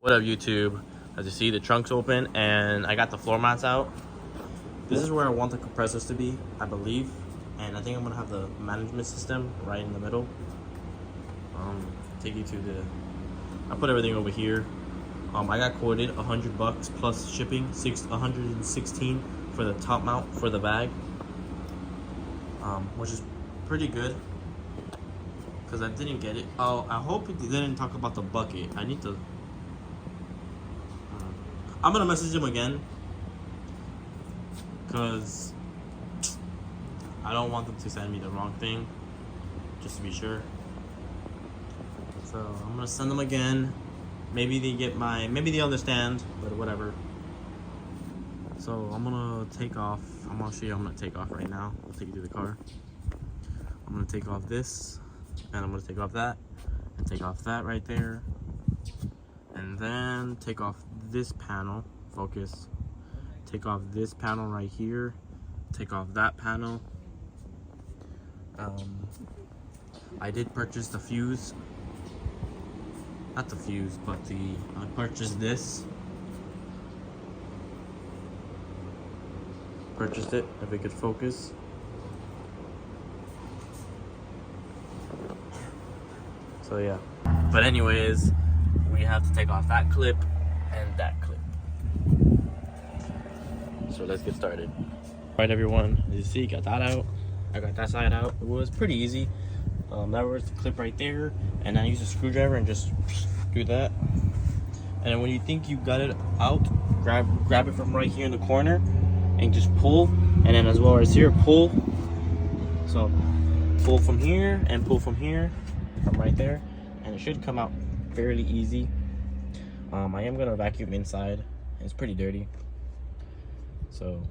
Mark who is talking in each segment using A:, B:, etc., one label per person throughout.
A: What up, YouTube? As you see, the trunk's open and I got the floor mats out. This is where I want the compressors to be, I believe. And I think I'm gonna have the management system right in the middle. Take you to the, I put everything over here. I got quoted $100 plus shipping, 116 for the top mount for the bag, which is pretty good because I didn't get it. Oh, I hope it didn't talk about the bucket. I need to. I'm gonna message him again because I don't want them to send me the wrong thing, just to be sure. So I'm gonna send them again. Maybe they get maybe they understand, but whatever. So I'm gonna take off. I'm gonna show you. I'm gonna take off right now. I'll take you to the car. I'm gonna take off this, and I'm gonna take off that, and take off that right there, and then take off this panel. Focus. Take off this panel right here. Take off that panel. I did purchase the fuse. Not the fuse, but I purchased this. Purchased it, if it could focus. So yeah. But anyways, we have to take off that clip and that clip. So let's get started. Alright everyone, as you see, got that out. I got that side out. It was pretty easy. That was the clip right there, and I use a screwdriver and just do that. And then when you think you got it out, grab it from right here in the corner and just pull. And then as well as here, pull. So pull from here and pull from here, from right there, and it should come out fairly easy. I am gonna vacuum inside. It's pretty dirty. So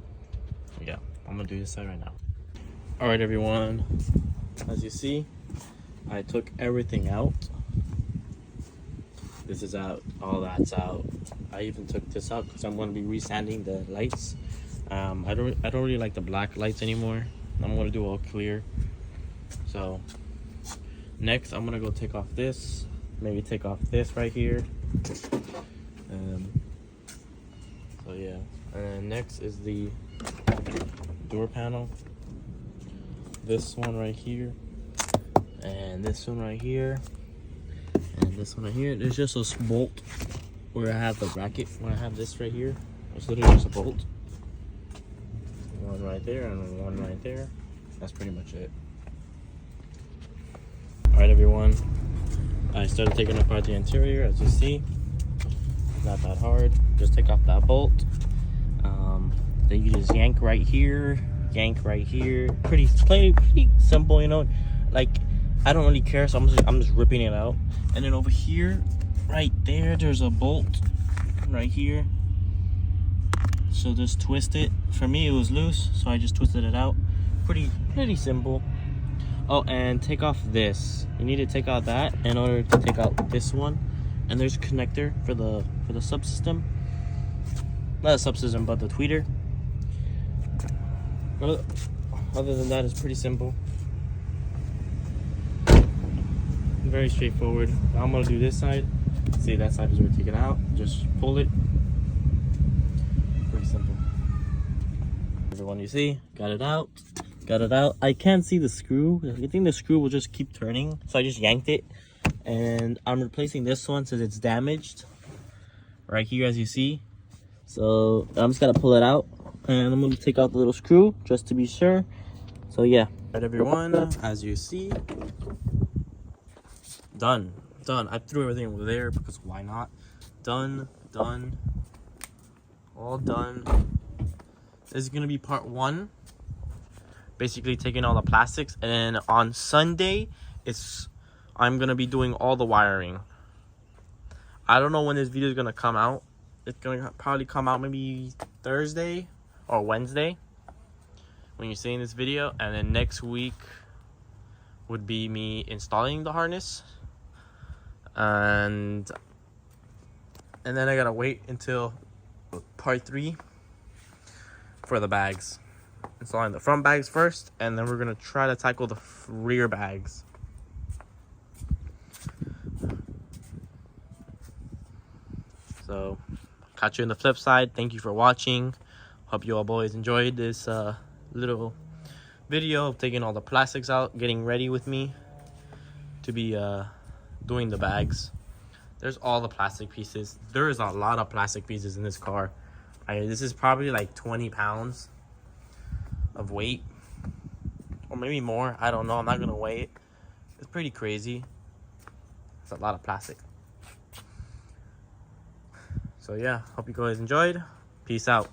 A: yeah, I'm gonna do this side right now. All right, everyone. As you see, I took everything out. This is out, all that's out. I even took this out because I'm going to be resanding the lights. I don't really like the black lights anymore. I'm going to do all clear. So next, I'm going to go take off this. Maybe take off this right here. So yeah. And next is the door panel. This one right here. And this one right here, and this one right here. There's just a bolt where I have the bracket. When I have this right here, it's literally just a bolt. One right there and one right there. That's pretty much it. All right, everyone. I started taking apart the interior, as you see. Not that hard. Just take off that bolt. Then you just yank right here, yank right here. Pretty simple, you know. Like, I don't really care, so I'm just ripping it out. And then over here, right there, there's a bolt right here. So just twist it. For me, it was loose, so I just twisted it out. Pretty simple. Oh, and take off this. You need to take out that in order to take out this one. And there's a connector for the subsystem. Not a subsystem, but the tweeter. Other than that, it's pretty simple. Very straightforward. I'm gonna do this side. See, that side is already taken out. Just pull it. Pretty simple. Everyone, you see, got it out. Got it out. I can't see the screw. I think the screw will just keep turning, so I just yanked it. And I'm replacing this one since it's damaged. Right here, as you see. So I'm just gonna pull it out, and I'm gonna take out the little screw just to be sure. So yeah. Alright, everyone, as you see. Done. I threw everything over there because why not? Done. All done. This is gonna be part 1. Basically taking all the plastics, and then on Sunday, I'm gonna be doing all the wiring. I don't know when this video is gonna come out. It's gonna probably come out maybe Thursday or Wednesday when you're seeing this video, and then next week would be me installing the harness. And then I gotta wait until part 3 for the bags. Installing the front bags first, and then we're gonna try to tackle the rear bags. So catch you on the flip side. Thank you for watching. Hope you all boys enjoyed this little video of taking all the plastics out, getting ready with me to be doing the bags. There's all the plastic pieces. There is a lot of plastic pieces in this car. This is probably like 20 pounds of weight, or maybe more. I don't know. I'm not gonna weigh it. It's pretty crazy. It's a lot of plastic. So yeah, hope you guys enjoyed. Peace out.